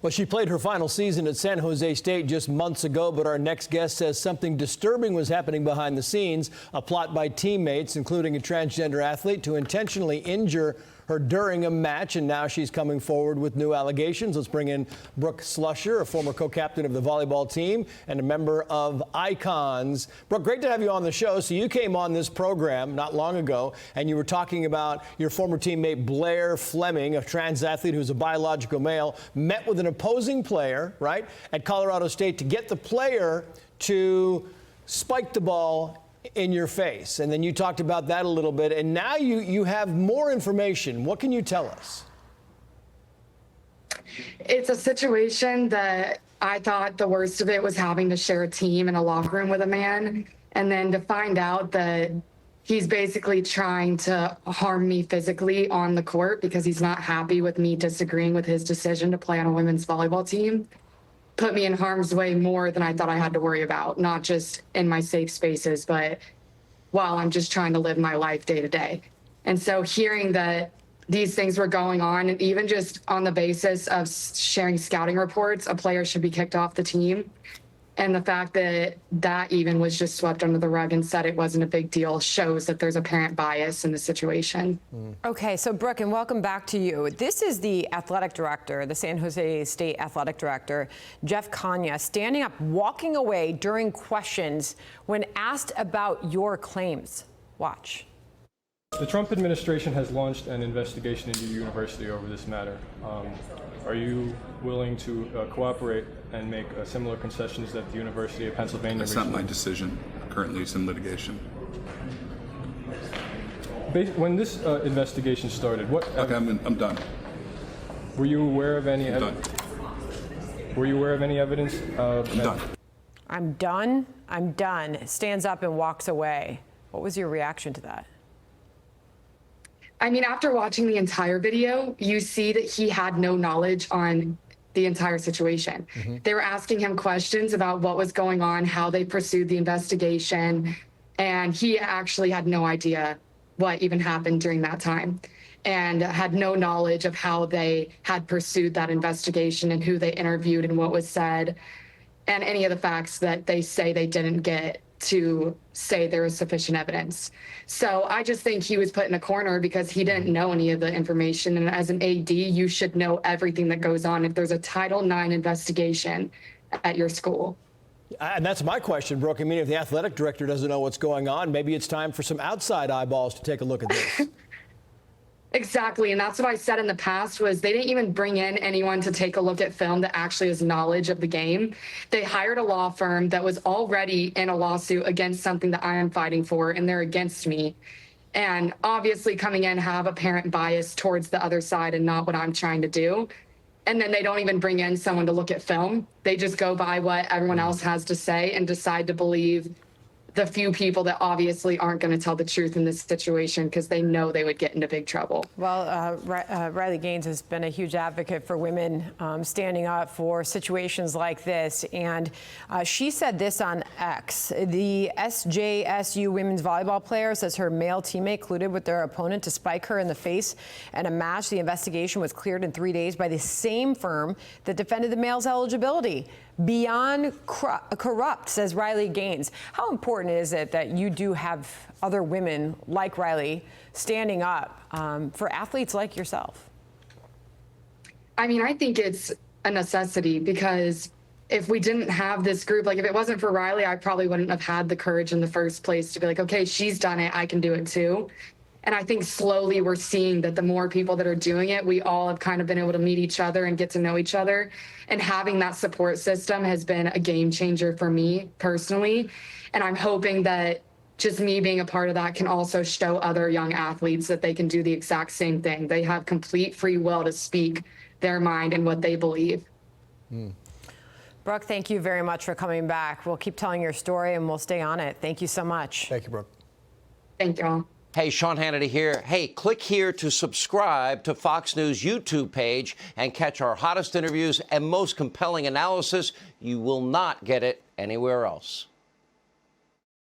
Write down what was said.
Well, she played her final season at San Jose State just months ago, but our next guest says something disturbing was happening behind the scenes, a plot by teammates, including a transgender athlete, to intentionally injure her during a match, and now she's coming forward with new allegations. Let's bring in Brooke Slusher, a former co-captain of the volleyball team and a member of Icons. Brooke, great to have you on the show. So you came on this program not long ago, and you were talking about your former teammate Blair Fleming, a trans athlete who's a biological male, met with an opposing player, right, at Colorado State to get the player to spike the ball in your face. And then you talked about that a little bit, and now you have more information. What can you tell us? It's a situation that I thought the worst of it was having to share a team in a locker room with a man, and then to find out that he's basically trying to harm me physically on the court because he's not happy with me disagreeing with his decision to play on a women's volleyball team, put me in harm's way more than I thought I had to worry about, not just in my safe spaces, but while I'm just trying to live my life day to day. And so hearing that these things were going on, and even just on the basis of sharing scouting reports, a player should be kicked off the team. And the fact that that even was just swept under the rug and said it wasn't a big deal shows that there's apparent bias in the situation. Okay, so Brooke, and welcome back to you. This is the athletic director, the San Jose State athletic director, Jeff Kania, standing up, walking away during questions when asked about your claims. Watch. The Trump administration has launched an investigation into your university over this matter. Are you willing to cooperate and make similar concessions that the University of Pennsylvania? That's not my decision. Currently, it's in litigation. When this investigation started, what? Okay, I'm done. Were you aware of any? I'm done. Were you aware of any evidence? I'm done. I'm done. I'm done. Stands up and walks away. What was your reaction to that? I mean, after watching the entire video, you see that he had no knowledge on the entire situation. They were asking him questions about what was going on, how they pursued the investigation, and he actually had no idea what even happened during that time and had no knowledge of how they had pursued that investigation and who they interviewed and what was said and any of the facts that they say they didn't get to say there was sufficient evidence. So I just think he was put in a corner because he didn't know any of the information. And as an AD, you should know everything that goes on if there's a Title IX investigation at your school. And that's my question, Brooke. I mean, if the athletic director doesn't know what's going on, maybe it's time for some outside eyeballs to take a look at this. Exactly. And that's what I said in the past was they didn't even bring in anyone to take a look at film that actually has knowledge of the game. They hired a law firm that was already in a lawsuit against something that I am fighting for, and they're against me. And obviously coming in have apparent bias towards the other side and not what I'm trying to do. And then they don't even bring in someone to look at film. They just go by what everyone else has to say and decide to believe the few people that obviously aren't going to tell the truth in this situation because they know they would get into big trouble. Well, Riley Gaines has been a huge advocate for women standing up for situations like this. And she said this on X. The SJSU women's volleyball player says her male teammate colluded with their opponent to spike her in the face in a match. The investigation was cleared in 3 days by the same firm that defended the male's eligibility. Beyond corrupt, says Riley Gaines. How important is it that you do have other women like Riley standing up for athletes like yourself? I mean, I think it's a necessity because if we didn't have this group, like if it wasn't for Riley, I probably wouldn't have had the courage in the first place to be like, okay, she's done it, I can do it too. And I think slowly we're seeing that the more people that are doing it, we all have kind of been able to meet each other and get to know each other. And having that support system has been a game changer for me personally. And I'm hoping that just me being a part of that can also show other young athletes that they can do the exact same thing. They have complete free will to speak their mind and what they believe. Brooke, thank you very much for coming back. We'll keep telling your story and we'll stay on it. Thank you so much. Thank you, Brooke. Thank you all. Hey, Sean Hannity here. Hey, click here to subscribe to Fox News YouTube page and catch our hottest interviews and most compelling analysis. You will not get it anywhere else.